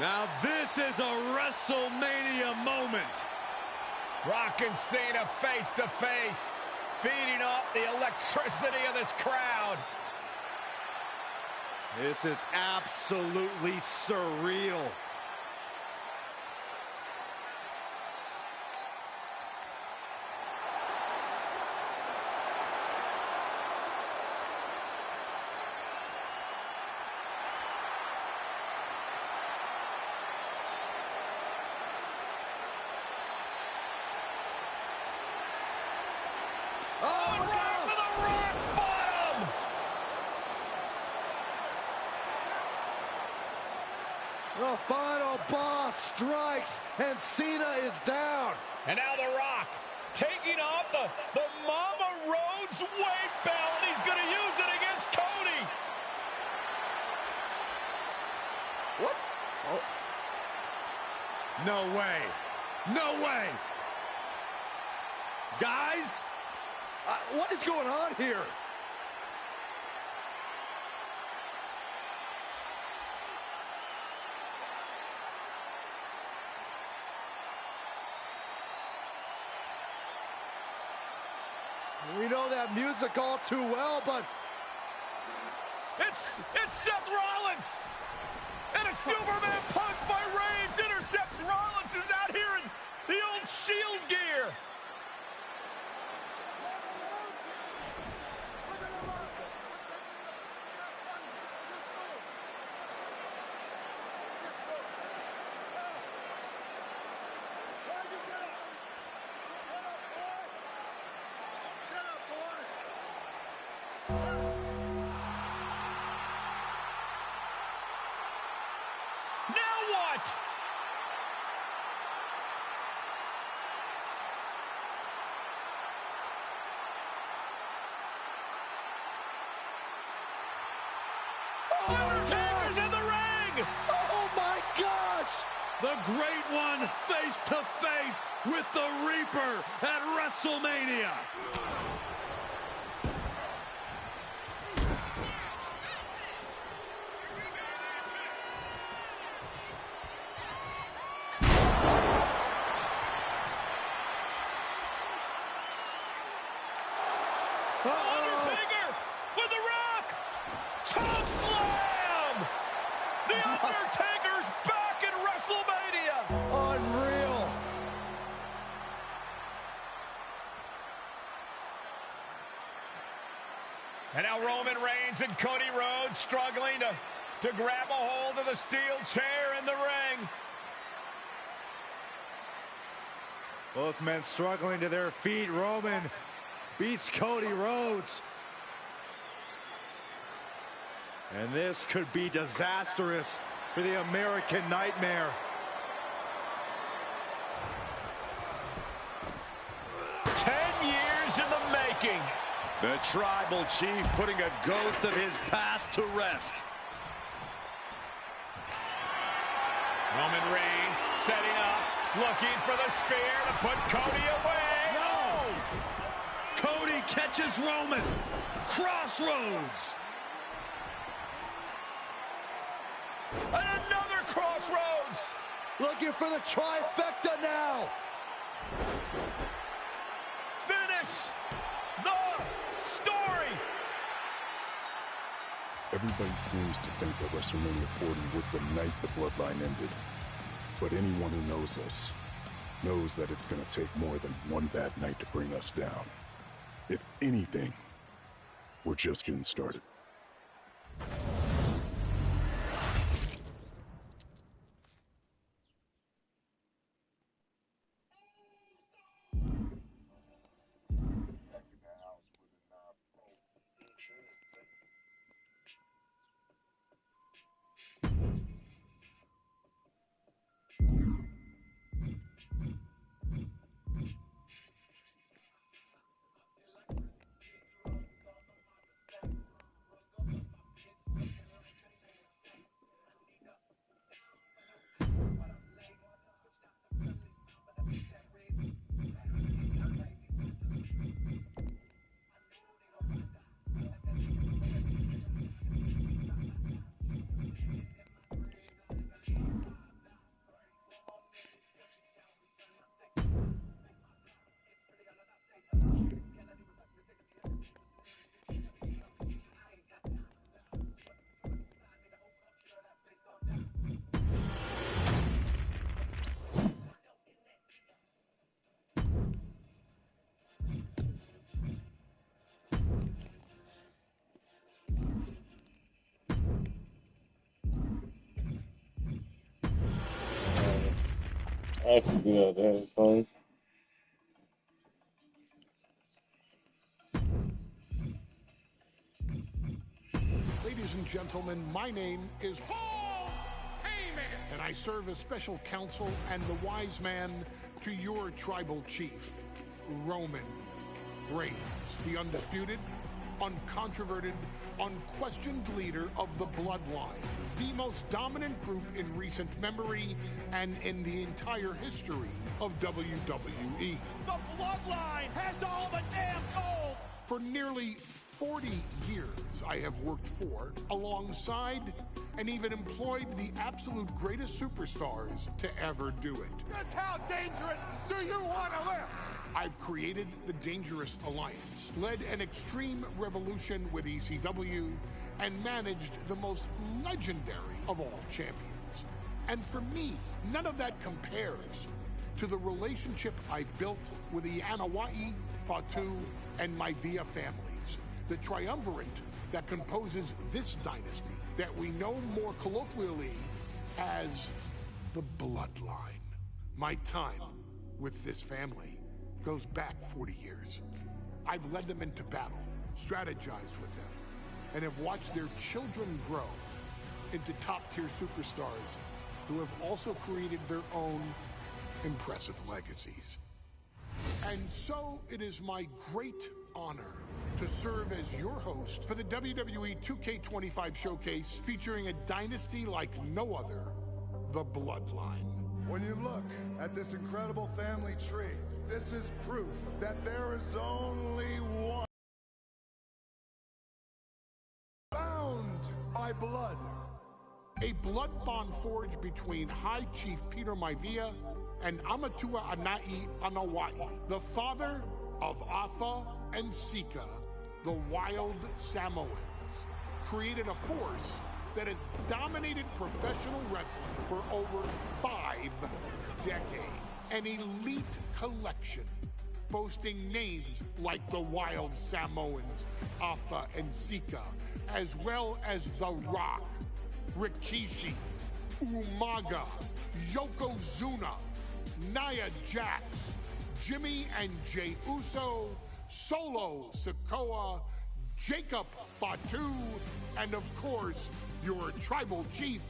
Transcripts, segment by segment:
Now this is a WrestleMania moment. Rock and Cena face to face, feeding off the electricity of this crowd. This is absolutely surreal. The final boss strikes, and Cena is down. And now The Rock taking off the Mama Rhodes weight belt. He's going to use it against Cody. What? Oh. No way. No way. Guys? What is going on here? We know that music all too well, but it's Seth Rollins, and a Superman punch by Reigns intercepts Rollins, who's out here in the old Shield gear. Undertaker's in the ring! Oh my gosh! The Great One face to face with the Reaper at WrestleMania. Undertaker with the Rock! Choke slam! The Undertaker's back in WrestleMania! Unreal! And now Roman Reigns and Cody Rhodes struggling to grab a hold of the steel chair in the ring. Both men struggling to their feet. Roman beats Cody Rhodes. And this could be disastrous for the American Nightmare. 10 years in the making. The Tribal Chief putting a ghost of his past to rest. Roman Reigns setting up, looking for the spear to put Cody away. No! Cody catches Roman. Crossroads. And another crossroads. Looking for the trifecta now. Finish the story. Everybody seems to think that WrestleMania 40 was the night the Bloodline ended. But anyone who knows us knows that it's going to take more than one bad night to bring us down. If anything, we're just getting started. That's a good idea. That's fun. Ladies and gentlemen, my name is Paul Heyman, and I serve as special counsel and the wise man to your tribal chief, Roman Reigns, the undisputed, uncontroverted, unquestioned leader of the Bloodline, the most dominant group in recent memory and in the entire history of WWE. The Bloodline has all the damn gold! For nearly 40 years, I have worked for, alongside, and even employed the absolute greatest superstars to ever do it. Just how dangerous do you want to live? I've created the Dangerous Alliance, led an extreme revolution with ECW, and managed the most legendary of all champions. And for me, none of that compares to the relationship I've built with the Anoa'i, Fatu, and Maivia families, the triumvirate that composes this dynasty that we know more colloquially as the Bloodline. My time with this family goes back 40 years. I've led them into battle, strategized with them, and have watched their children grow into top-tier superstars who have also created their own impressive legacies. And so it is my great honor to serve as your host for the WWE 2K25 showcase featuring a dynasty like no other, the Bloodline. When you look at this incredible family tree, this is proof that there is only one bound by blood. A blood bond forged between High Chief Peter Maivia and Amatua Anai Anoa'i, the father of Afa and Sika, the wild Samoans, created a force that has dominated professional wrestling for over 5 decades. An elite collection boasting names like the Wild Samoans, Afa and Sika, as well as The Rock, Rikishi, Umaga, Yokozuna, Nia Jax, Jimmy and Jey Uso, Solo Sikoa, Jacob Fatu, and of course, your tribal chief,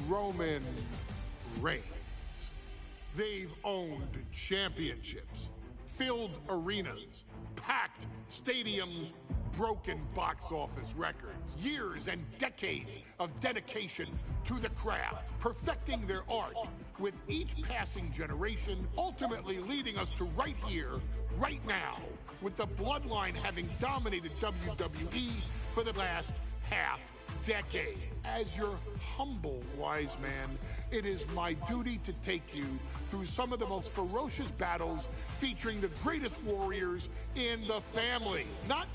Roman Reigns. They've owned championships, filled arenas, packed stadiums, broken box office records, years and decades of dedication to the craft, perfecting their art with each passing generation, ultimately leading us to right here, right now, with the Bloodline having dominated WWE for the last half decade. As your humble wise man, it is my duty to take you through some of the most ferocious battles featuring the greatest warriors in the family. Not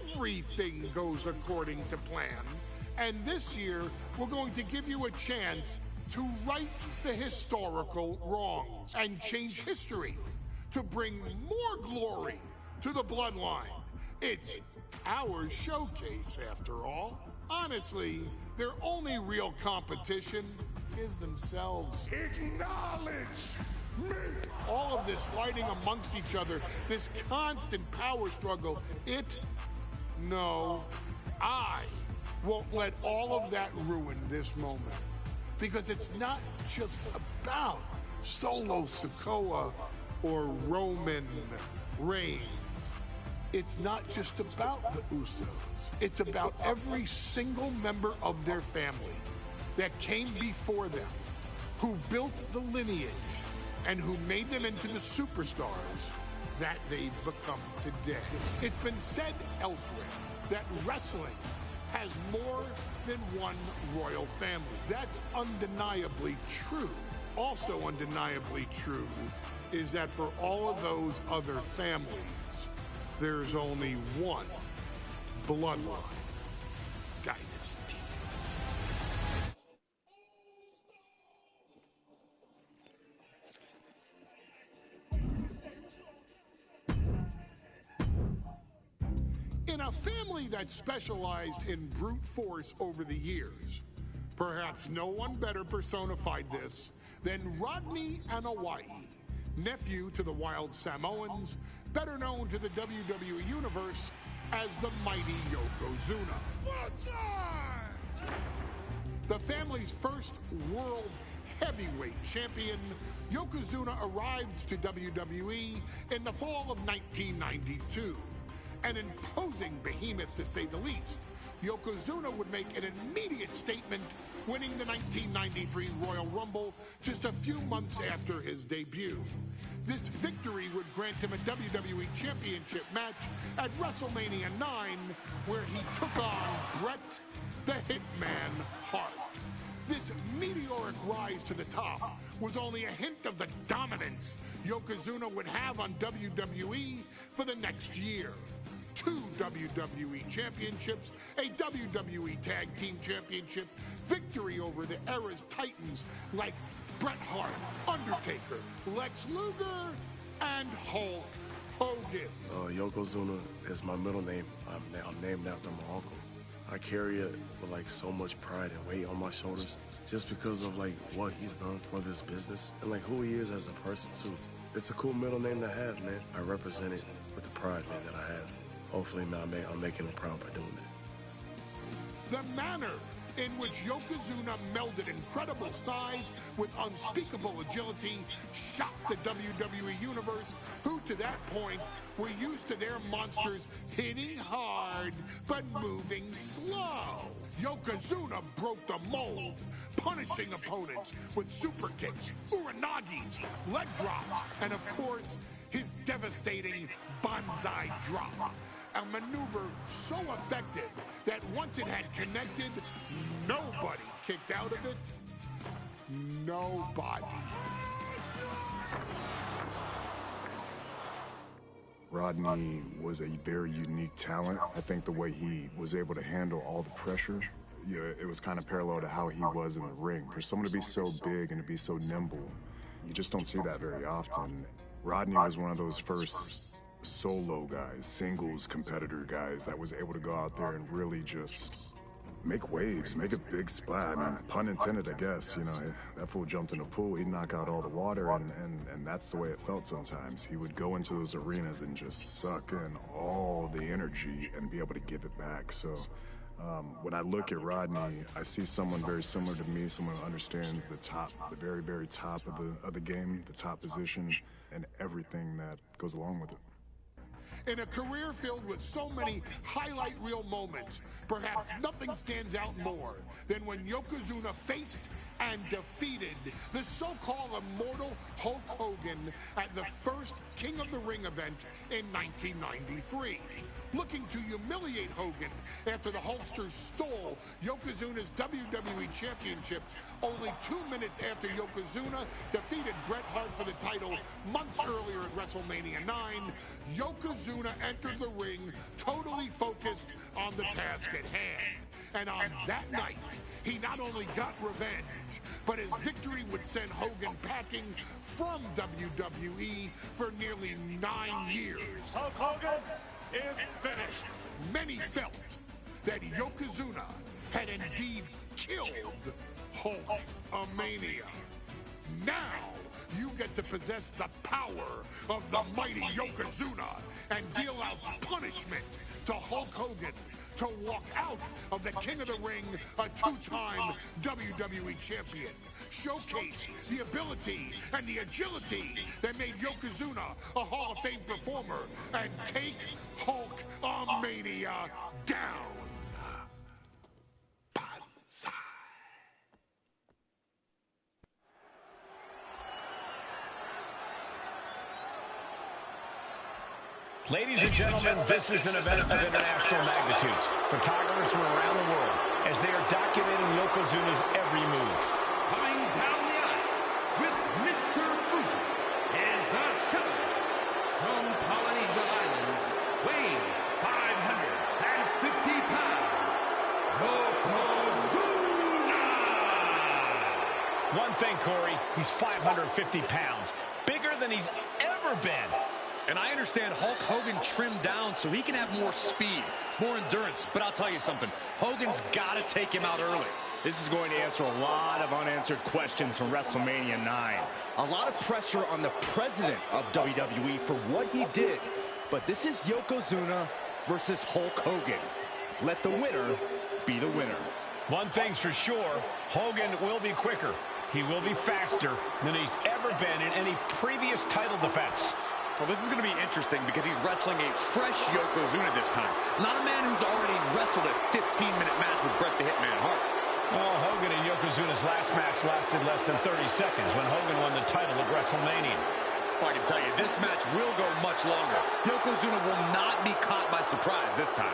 everything goes according to plan, and this year we're going to give you a chance to right the historical wrongs and change history to bring more glory to the Bloodline. It's our showcase, after all. Honestly, their only real competition is themselves. Acknowledge me! All of this fighting amongst each other, this constant power struggle, I won't let all of that ruin this moment. Because it's not just about Solo Sikoa or Roman Reigns. It's not just about the Usos. It's about every single member of their family that came before them, who built the lineage and who made them into the superstars that they've become today. It's been said elsewhere that wrestling has more than one royal family. That's undeniably true. Also undeniably true is that for all of those other families, there's only one Bloodline dynasty. In a family that specialized in brute force over the years, perhaps no one better personified this than Rodney Anoa'i, nephew to the Wild Samoans, better known to the WWE Universe as the mighty Yokozuna. The family's first world heavyweight champion, Yokozuna arrived to WWE in the fall of 1992. An imposing behemoth, to say the least, Yokozuna would make an immediate statement, winning the 1993 Royal Rumble just a few months after his debut. This victory would grant him a WWE Championship match at WrestleMania 9, where he took on Bret the Hitman Hart. This meteoric rise to the top was only a hint of the dominance Yokozuna would have on WWE for the next year. 2 WWE championships, a WWE Tag Team Championship, victory over the era's titans like Bret Hart, Undertaker, Lex Luger, and Hulk Hogan. Yokozuna is my middle name. I'm named after my uncle. I carry it with like so much pride and weight on my shoulders just because of like what he's done for this business and like who he is as a person too. It's a cool middle name to have, man. I represent it with the pride, man, that I have. Hopefully, man, I'm making him proud by doing it. The manner in which Yokozuna melded incredible size with unspeakable agility shocked the WWE Universe, who to that point were used to their monsters hitting hard but moving slow. Yokozuna broke the mold, punishing opponents with super kicks, uranagis, leg drops, and of course, his devastating Banzai drop. A maneuver so effective that once it had connected, nobody kicked out of it. Nobody. Rodney was a very unique talent. I think the way he was able to handle all the pressure, it was kind of parallel to how he was in the ring. For someone to be so big and to be so nimble, you just don't see that very often. Rodney was one of those first solo guys, singles competitor guys that was able to go out there and really just make waves, make a big splash. I mean, pun intended, I guess. You know, that fool jumped in the pool, he'd knock out all the water, and that's the way it felt sometimes. He would go into those arenas and just suck in all the energy and be able to give it back. So when I look at Rodney, I see someone very similar to me, someone who understands the top, the very, very top of the game, the top position, and everything that goes along with it. In a career filled with so many highlight reel moments, perhaps nothing stands out more than when Yokozuna faced and defeated the so-called immortal Hulk Hogan at the first King of the Ring event in 1993. Looking to humiliate Hogan after the Hulkster stole Yokozuna's WWE Championship only 2 minutes after Yokozuna defeated Bret Hart for the title months earlier at WrestleMania 9, Yokozuna entered the ring totally focused on the task at hand. And on that night, he not only got revenge, but his victory would send Hogan packing from WWE for nearly 9 years. Hulk Hogan is finished. Many felt that Yokozuna had indeed killed Hulkamania. Now you get to possess the power of the mighty Yokozuna and deal out punishment to Hulk Hogan to walk out of the King of the Ring, a 2-time WWE champion. Showcase the ability and the agility that made Yokozuna a Hall of Fame performer and take Hulkamania down. Banzai. Ladies and gentlemen, this is an event of international magnitude. Photographers from around the world as they are documenting Yokozuna's every move. Coming down the aisle with Mr. Fuji is the challenger from Polynesia Islands, weighing 550 pounds, Yokozuna! One thing, Corey, he's 550 pounds, bigger than he's ever been. And I understand Hulk Hogan trimmed down so he can have more speed, more endurance. But I'll tell you something, Hogan's got to take him out early. This is going to answer a lot of unanswered questions from WrestleMania 9. A lot of pressure on the president of WWE for what he did. But this is Yokozuna versus Hulk Hogan. Let the winner be the winner. One thing's for sure, Hogan will be quicker. He will be faster than he's ever been in any previous title defense. Well, this is going to be interesting because he's wrestling a fresh Yokozuna this time. Not a man who's already wrestled a 15-minute match with Bret the Hitman Hart. Well, Hogan and Yokozuna's last match lasted less than 30 seconds when Hogan won the title at WrestleMania. Well, I can tell you, this match will go much longer. Yokozuna will not be caught by surprise this time.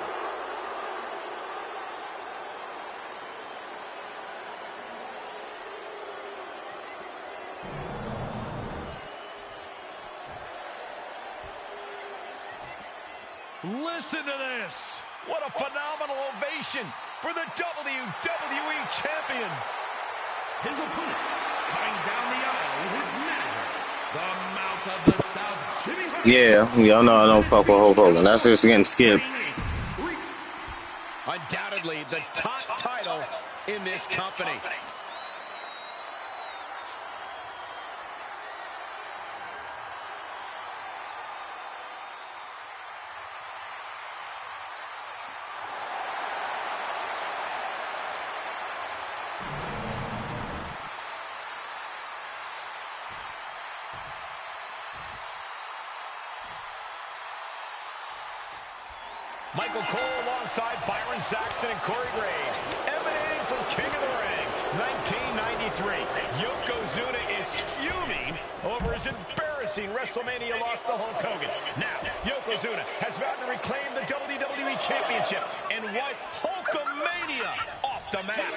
Listen to this. What a phenomenal ovation for the WWE Champion. His opponent, coming down the aisle with his manager, the Mouth of the South, Jimmy Hart. Yeah, y'all know I don't fuck with Hulk Hogan. That's just getting skipped. Undoubtedly the top title in this company. Michael Cole alongside Byron Saxton and Corey Graves, emanating from King of the Ring, 1993. Yokozuna is fuming over his embarrassing WrestleMania loss to Hulk Hogan. Now, Yokozuna has vowed to reclaim the WWE Championship and wipe Hulkamania off the map.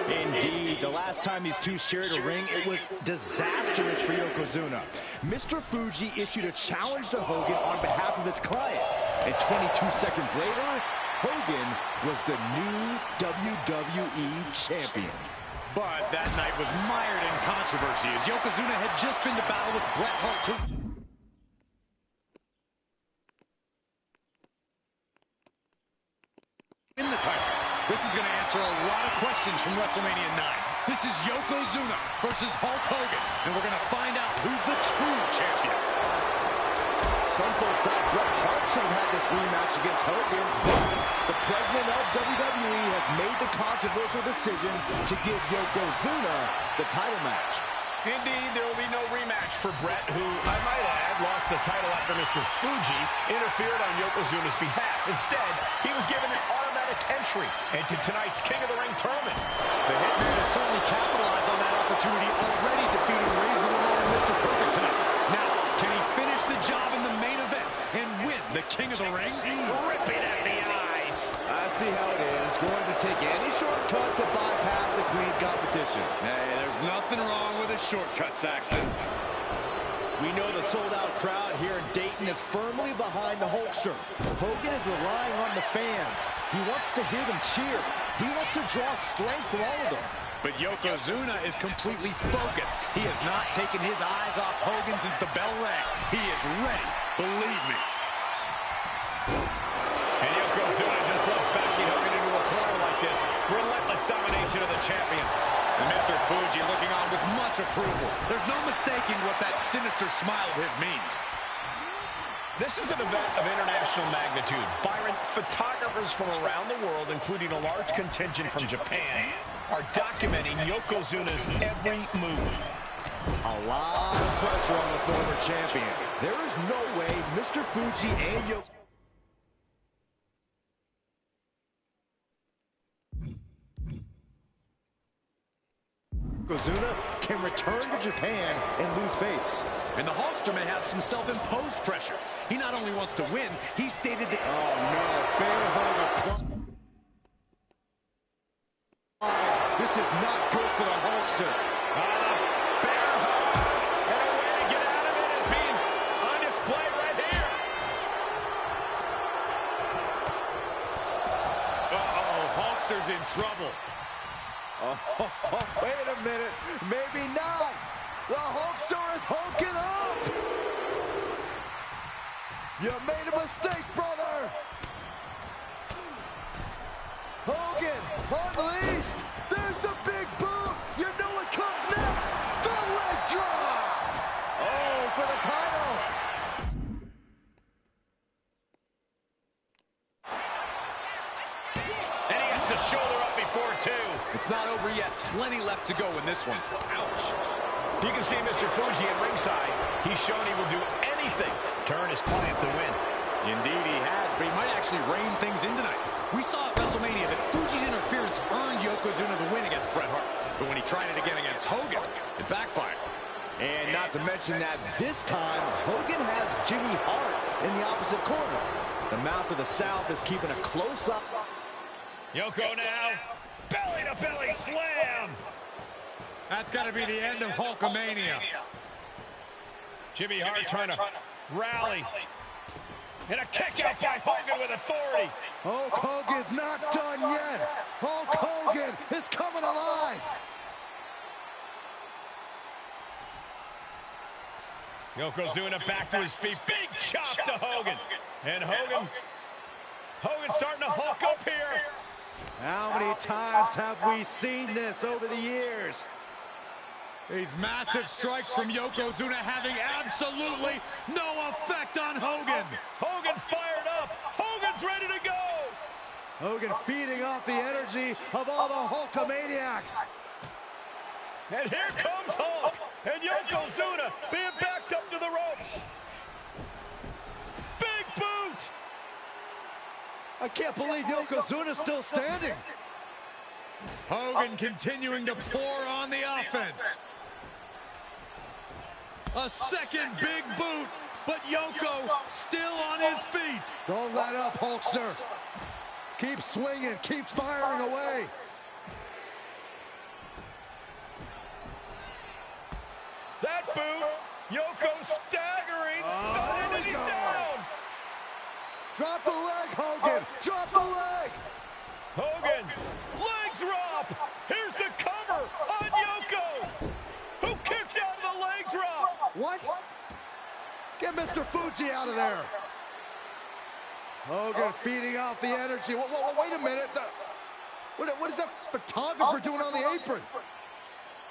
Indeed, the last time these two shared a ring, it was disastrous for Yokozuna. Mr. Fuji issued a challenge to Hogan on behalf of his client. And 22 seconds later, Hogan was the new WWE Champion. But that night was mired in controversy as Yokozuna had just been to battle with Bret Hart to win the title. This is going to answer a lot of questions from WrestleMania 9. This is Yokozuna versus Hulk Hogan, and we're going to find out who's the true champion. Some folks thought Bret Hart should have had this rematch against Hogan, but the president of WWE has made the controversial decision to give Yokozuna the title match. Indeed, there will be no rematch for Bret, who, I might add, lost the title after Mr. Fuji interfered on Yokozuna's behalf. Instead, he was given an automatic entry into tonight's King of the Ring tournament. The Hitman has certainly capitalized on that opportunity, already defeating Razor Ramon and Mr. Perfect tonight. Now, can he finish the job in the main event and win the King of the Ring? Ripping at the eyes. I see how it is. Going to take any shortcut to bypass a clean competition. Hey, there's nothing wrong with a shortcut, Saxton. We know the sold-out crowd here in Dayton is firmly behind the Hulkster. Hogan is relying on the fans. He wants to hear them cheer. He wants to draw strength from all of them. But Yokozuna is completely focused. He has not taken his eyes off Hogan since the bell rang. He is ready, believe me. And Yokozuna just loves backing Hogan into a corner like this. Relentless domination of the champion. And Mr. Fuji looking on with much approval. There's no mistaking what that sinister smile of his means. This is an event of international magnitude. Byron, photographers from around the world, including a large contingent from Japan, are documenting Yokozuna's every move. A lot of pressure on the former champion. There is no way Mr. Fuji and Yokozuna can return to Japan and lose face. And the Hulkster may have some self-imposed pressure. He not only wants to win, he stated that... Oh no, bear hug. This is not good for the Hulkster. Bear hug. And a way to get out of it is being on display right here. Uh-oh, Hulkster's in trouble. Oh, wait a minute. Maybe not. The Hulkster is hulking up. You made a mistake, brother. Hogan unleashed. There's the It's not over yet. Plenty left to go in this one. Ouch. You can see Mr. Fuji at ringside. He's shown he will do anything to earn his client the win. Indeed he has, but he might actually rein things in tonight. We saw at WrestleMania that Fuji's interference earned Yokozuna the win against Bret Hart. But when he tried it again against Hogan, it backfired. And not to mention that this time, Hogan has Jimmy Hart in the opposite corner. The mouth of the South is keeping a close up. Yoko now, belly-to-belly slam. That's got to be the end of Hulkamania. Jimmy Hart trying to rally. And a kick out by Hogan with authority. Hulk Hogan's not done yet. Hulk Hogan is coming alive. Yokozuna back to his feet. Big chop to Hogan. And Hogan's starting to hulk up here. How many times have we seen this over the years? These massive strikes from Yokozuna having absolutely no effect on Hogan. Hogan fired up. Hogan's ready to go. Hogan feeding off the energy of all the Hulkamaniacs. And here comes Hulk. And Yokozuna being backed up to the ropes. Big boot. I can't believe Yokozuna's still standing. Hogan continuing to pour on the offense. A second big boot, but Yoko still on his feet. Don't let up, Hulkster. Keep swinging, keep firing away. That boot, Yoko staggering, and he's down. Drop the leg, Hogan, drop the leg. Hogan, leg drop. Here's the cover on Yoko, who kicked out of the leg drop. What? Get Mr. Fuji out of there. Hogan feeding off the energy. Wait a minute. What is that photographer doing on the apron?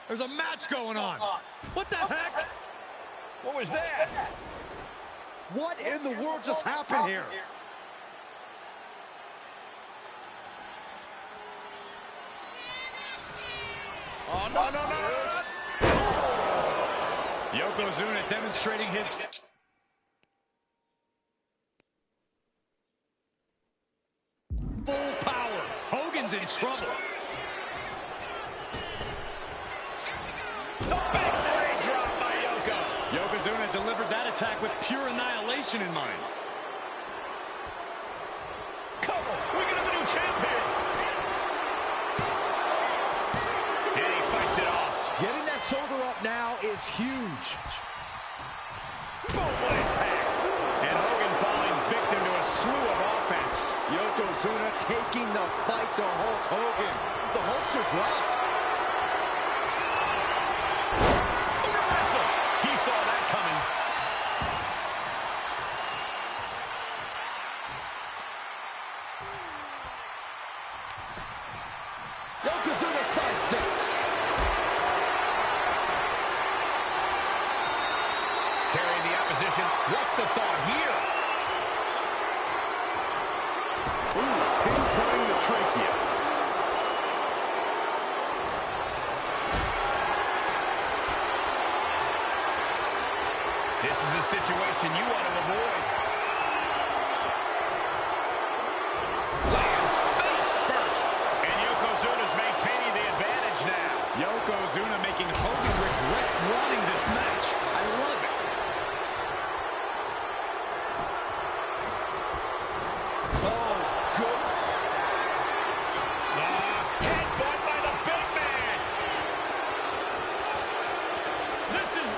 There's a match going on. What the heck? What was that? What in the world just happened here? Oh, no. Yokozuna demonstrating his full power. Hogan's in trouble. The big leg drop by Yoko. Yokozuna delivered that attack with pure annihilation in mind. Cover. We can have a new champ here. And he fights it off. Getting that shoulder up now is huge. Boom, what impact. And Hogan falling victim to a slew of offense. Yokozuna taking the fight to Hulk Hogan. The holster's locked. Reversal. He saw that coming. Yokozuna sidesteps. Carrying the opposition. What's the thought here? Ooh, pinpointing the trachea. This is a situation you want to avoid. Lands face first. And Yokozuna's maintaining the advantage now. Yokozuna making Hogan regret wanting this match. I love it. Oh, good. Headbutt by the big man. This is